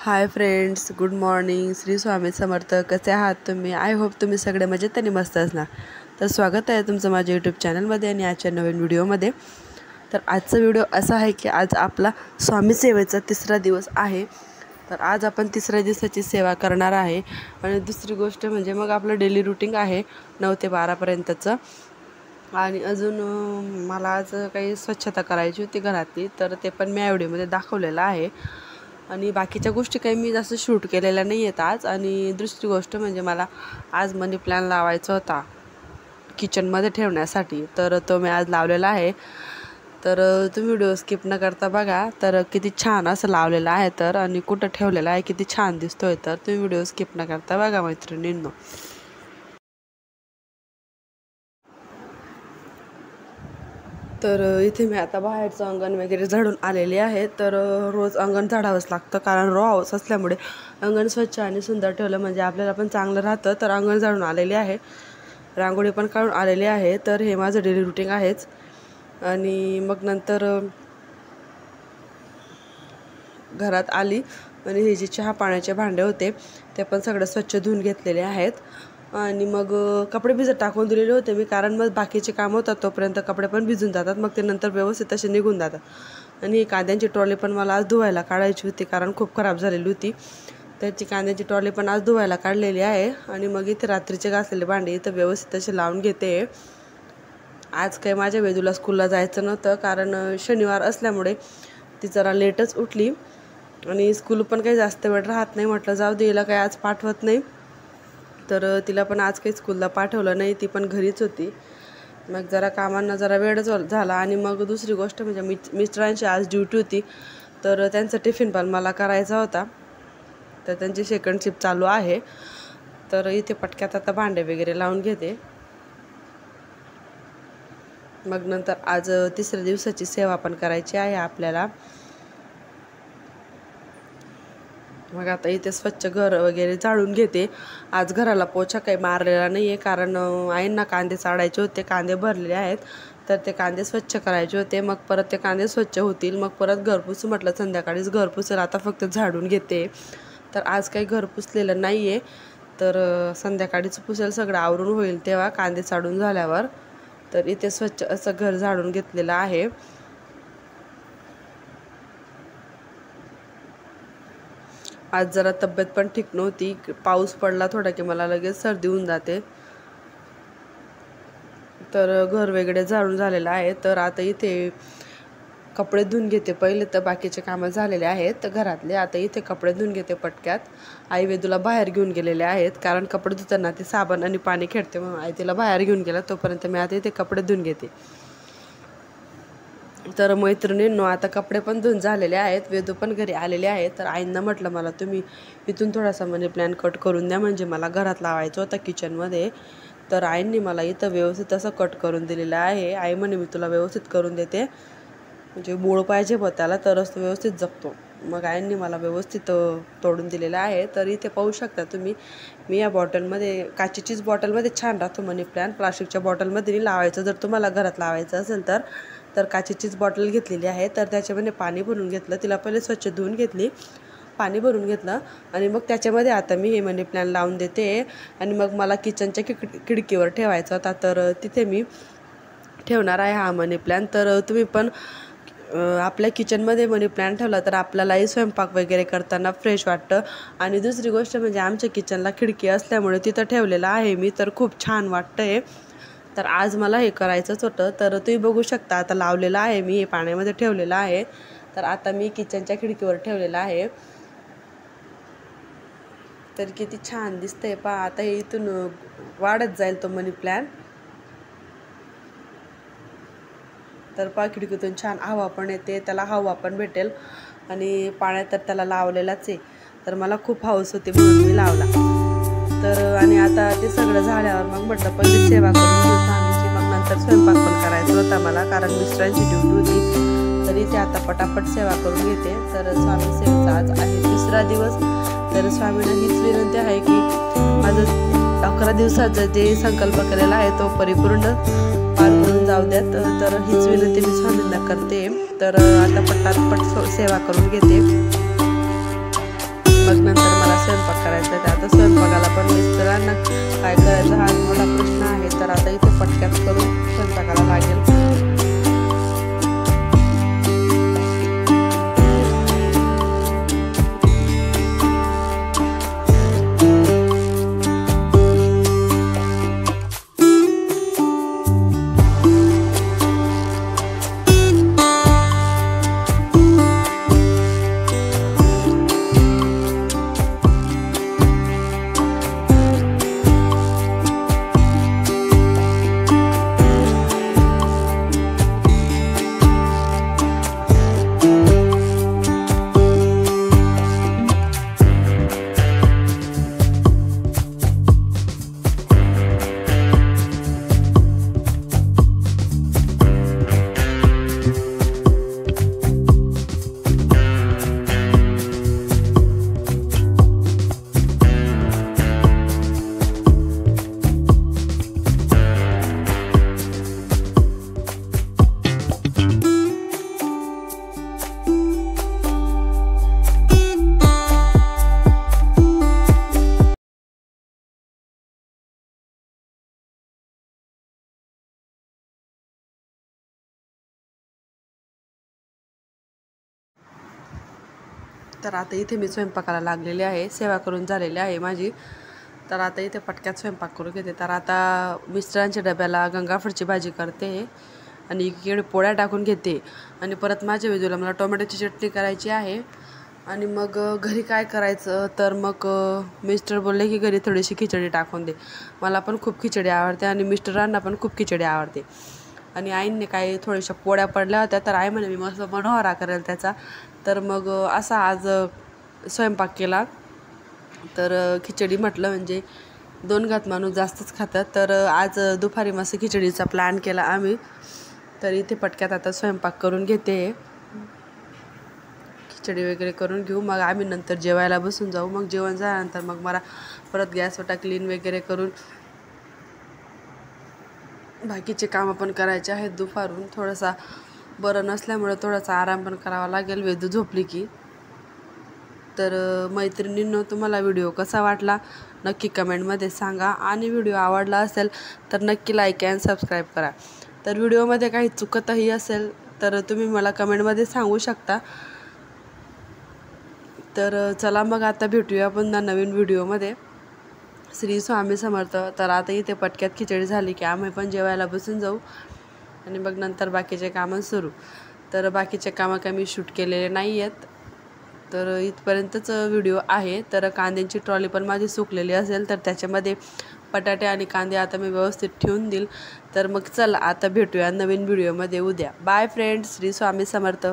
हाय friends, good morning. Shri Swami Samarth. कसे आहात तुम्ही? आय होप तुम्ही सगळे मजेत आणि मस्त असणार. तर स्वागत आहे तुमचं माझ्या यूट्यूब चॅनलमध्ये आणि आजच्या नवीन व्हिडिओमध्ये. तर आजचा व्हिडिओ असा आहे की आज आपला स्वामी सेवेचा 3रा दिवस आहे. तर आज आपण 3ऱ्या दिवसाची सेवा करणार आहे. आणि दुसरी गोष्ट म्हणजे मग आपलं डेली रुटीन आहे 9 ते 12पर्यंतचं. आणि अजून मला आज काही स्वच्छता करायची होती घरातली, तर ते पण मी या व्हिडिओमध्ये दाखवलेलं आहे. आणि बाकीच्या गोष्टी काही मी जास्त शूट केलेल्या नाही आहेत आज. आणि दुसरी गोष्ट म्हणजे मला आज मनी प्लॅन लावायचा होता किचनमध्ये ठेवण्यासाठी, तर तो मी आज लावलेला आहे. तर तुम्ही व्हिडिओ स्किप न करता बघा. तर किती छान असं लावलेलं आहे, तर आणि कुठं ठेवलेलं आहे, किती छान दिसतोय. तर तुम्ही व्हिडिओ स्किप न करता बघा मैत्रिणींनो. तर इथे मी आता बाहेरचं अंगण वगैरे झाडून आलेले आहे. तर रोज अंगण झाडावंच लागतं, कारण रो हाऊस असल्यामुळे अंगण स्वच्छ आणि सुंदर ठेवलं म्हणजे आपल्याला पण चांगलं राहतं. तर अंगण झाडून आलेले आहे, रांगोळी पण काढून आलेली आहे. तर हे माझं डेली रुटीन आहेच. आणि मग नंतर घरात आली आणि हे जे चहा पाण्याचे भांडे होते ते पण सगळं स्वच्छ धुवून घेतलेले आहेत. आणि मग कपडे भिजत टाकून दिलेले होते मी, कारण मग बाकीचे काम होतात तोपर्यंत कपडे पण भिजून जातात, मग ते नंतर व्यवस्थित असे निघून जातात. आणि ही कांद्यांची ट्रॉली पण मला आज धुवायला काढायची होती, कारण खूप खराब झालेली होती. त्याची कांद्याची ट्रॉली पण आज धुवायला काढलेली आहे. आणि मग इथे रात्रीचे घासलेले भांडे इथं व्यवस्थित असे लावून घेते. आज काही माझ्या वेदूला स्कूलला जायचं नव्हतं, कारण शनिवार असल्यामुळे ती जरा लेटच उठली आणि स्कूल पण काही जास्त वेळ राहत नाही. म्हटलं जाऊ दे, हिला काही आज पाठवत नाही. तर तिला पण आज काही स्कूलला पाठवलं नाही, ती पण घरीच होती. मग जरा कामांना जरा वेळ झाला. आणि मग दुसरी गोष्ट म्हणजे मिस्टरांची आज ड्युटी होती, तर त्यांचा टिफिन पण मला करायचा होता. तर त्यांची सेकंड शिफ्ट चालू आहे. तर इथे पटक्यात आता भांडे वगैरे लावून घेते. मग नंतर आज 3ऱ्या दिवसाची सेवा पण करायची आहे आपल्याला. मग आता इथे स्वच्छ घर वगैरे झाडून घेते. आज घराला पोछा काही मारलेला नाही आहे, कारण आईंना कांदे चाडायचे होते, कांदे भरलेले आहेत. तर ते कांदे स्वच्छ करायचे होते. मग परत ते कांदे स्वच्छ होतील, मग परत घर पुसू म्हटलं संध्याकाळीच घर पुसेल. आता फक्त झाडून घेते. तर आज काही घर पुसलेलं नाही आहे, तर संध्याकाळीच पुसेल, सगळं आवरून होईल तेव्हा कांदे चाडून झाल्यावर. तर इथे स्वच्छ असं घर झाडून घेतलेलं आहे. आज जरा तब्येत पण ठीक नव्हती. पाऊस पडला थोडा की मला लगेच सर्दी होऊन जाते. तर घर वगैरे झाडून झालेलं आहे. तर आता इथे कपडे धुवून घेते. पहिले तर बाकीचे कामं झालेले आहेत घरातले, आता इथे कपडे धुवून घेते पटक्यात. आई वेदूला बाहेर घेऊन गेलेले आहेत, कारण कपडे धुताना ते साबण आणि पाणी खेळते, म्हणून आई तिला बाहेर घेऊन गेला. तोपर्यंत मी आता इथे कपडे धुवून घेते. तर मैत्रिणींनो, आता कपडे पण धुवून झालेले आहेत, वेदू पण घरी आलेले आहेत. तर आईंना म्हटलं मला तुम्ही इथून थोडासा मनी प्लॅन कट करून द्या, म्हणजे मला घरात लावायचं होतं किचनमध्ये. तर आईंनी मला इथं व्यवस्थित असं कट करून दिलेलं आहे. आई म्हणे मी तुला व्यवस्थित करून देते, म्हणजे मूळ पाहिजे बघ त्याला, तरच तो व्यवस्थित जगतो. मग आईंनी मला व्यवस्थित तोडून दिलेलं आहे. तर इथे पाहू शकता तुम्ही, मी या बॉटलमध्ये, काचेचीच बॉटलमध्ये छान राहतो मनी प्लॅन, प्लास्टिकच्या बॉटलमध्ये नाही लावायचं. जर तुम्हाला घरात लावायचं असेल तर काचेचीच बॉटल घेतलेली आहे. तर त्याच्यामध्ये पाणी भरून घेतलं, तिला पहिले स्वच्छ धुवून घेतली, पाणी भरून घेतलं. आणि मग त्याच्यामध्ये आता मी हे मनी प्लॅन लावून देते. आणि मग मला किचनच्या खिडकीवर ठेवायचा होता, तर तिथे मी ठेवणार आहे हा मनी प्लॅन. तर तुम्ही पण आपल्या किचनमध्ये मनी प्लॅन ठेवला तर आपल्यालाही स्वयंपाक वगैरे करताना फ्रेश वाटतं. आणि दुसरी गोष्ट म्हणजे आमच्या किचनला खिडकी असल्यामुळे तिथं ठेवलेलं आहे मी, तर खूप छान वाटतं आहे. तर आज मला हे करायचंच होतं. तर तुम्ही बघू शकता आता लावलेलं आहे मी, हे पाण्यामध्ये ठेवलेलं आहे. तर आता मी किचनच्या खिडकीवर ठेवलेलं आहे. तर किती छान दिसतंय पहा. आता हे इथून वाढत जाईल तो मनी प्लॅन. तर पहा, खिडकीतून छान हवा पण येते, त्याला हवा पण भेटेल. आणि पाण्यात तर त्याला लावलेलाच आहे. तर मला खूप हौस होती म्हणून मी लावला. तर आणि आता ते सगळं झाल्यावर मग म्हटलं पहिले सेवा करून घेऊ स्वामीची, मग नंतर स्वयंपाक पण करायचा होता मला, कारण मिस्टरांची ड्युटी होती. तर इथे आता पटापट सेवा करून घेते. तर स्वामी सेवेचा आज आहे 3रा दिवस. तर स्वामींना हीच विनंती आहे की माझं 11 दिवसाचं जे संकल्प केलेला आहे तो परिपूर्ण पार करून जाऊ द्यात. तर हीच विनंती मी स्वामींना करते. तर आता पटापट सेवा करून घेते. स्वयंपाकाला लागेल. तर आता इथे मी स्वयंपाकाला लागलेली आहे. सेवा करून झालेली आहे माझी. तर आता इथे पटक्यात स्वयंपाक करून घेते. तर आता मिस्टरांच्या डब्याला गंगाफळची भाजी करते आणि इकडे पोळ्या टाकून घेते. आणि परत माझ्या वेजूला मला टोमॅटोची चटणी करायची आहे. आणि मग घरी काय करायचं, तर मग मिस्टर बोलले की घरी थोडीशी खिचडी टाकून दे. मला पण खूप खिचडी आवडते आणि मिस्टरांना पण खूप खिचडी आवडते. आणि आईंनी काही थोड्याशा पोळ्या पडल्या होत्या, तर आई म्हणे मी मस्त मनोहरा करेल त्याचा. तर मग असा आज स्वयंपाक केला. तर खिचडी म्हटलं म्हणजे 2 घात माणूस जास्तच खातात. तर आज दुपारी मस्त खिचडीचा प्लॅन केला आम्ही. तर इथे पटक्यात आता स्वयंपाक करून घेते. खिचडी वगैरे करून घेऊ, मग आम्ही नंतर जेवायला बसून जाऊ. मग जेवण झाल्यानंतर मग मला परत गॅस वटा क्लीन वगैरे करून बाकीचे कामं पण करायचे आहेत. दुपारून थोडासा बरं नसल्यामुळे थोडासा आराम पण करावा लागेल वेदू झोपली की. तर मैत्रिणींनो, तुम्हाला व्हिडिओ कसा वाटला नक्की कमेंटमध्ये सांगा. आणि व्हिडिओ आवडला असेल तर नक्की लाईक अँड सबस्क्राईब करा. तर व्हिडिओमध्ये काही चुकतही असेल तर तुम्ही मला कमेंटमध्ये सांगू शकता. तर चला मग आता भेटूया पुन्हा नवीन व्हिडिओमध्ये. श्री स्वामी समर्थ. तर आता इथे पटक्यात खिचडी झाली की आम्ही पण जेवायला बसून जाऊ आणि मग नंतर बाकीचे कामं सुरू. तर बाकीचे कामं काही मी शूट केलेले नाही आहेत. तर इथपर्यंतच व्हिडिओ आहे. तर कांद्यांची ट्रॉली पण माझी सुकलेली असेल तर त्याच्यामध्ये बटाटे आणि कांदे आता मी व्यवस्थित ठेवून देईल. तर मग चला आता भेटूया नवीन व्हिडिओमध्ये उद्या. Bye friends. श्री स्वामी समर्थ.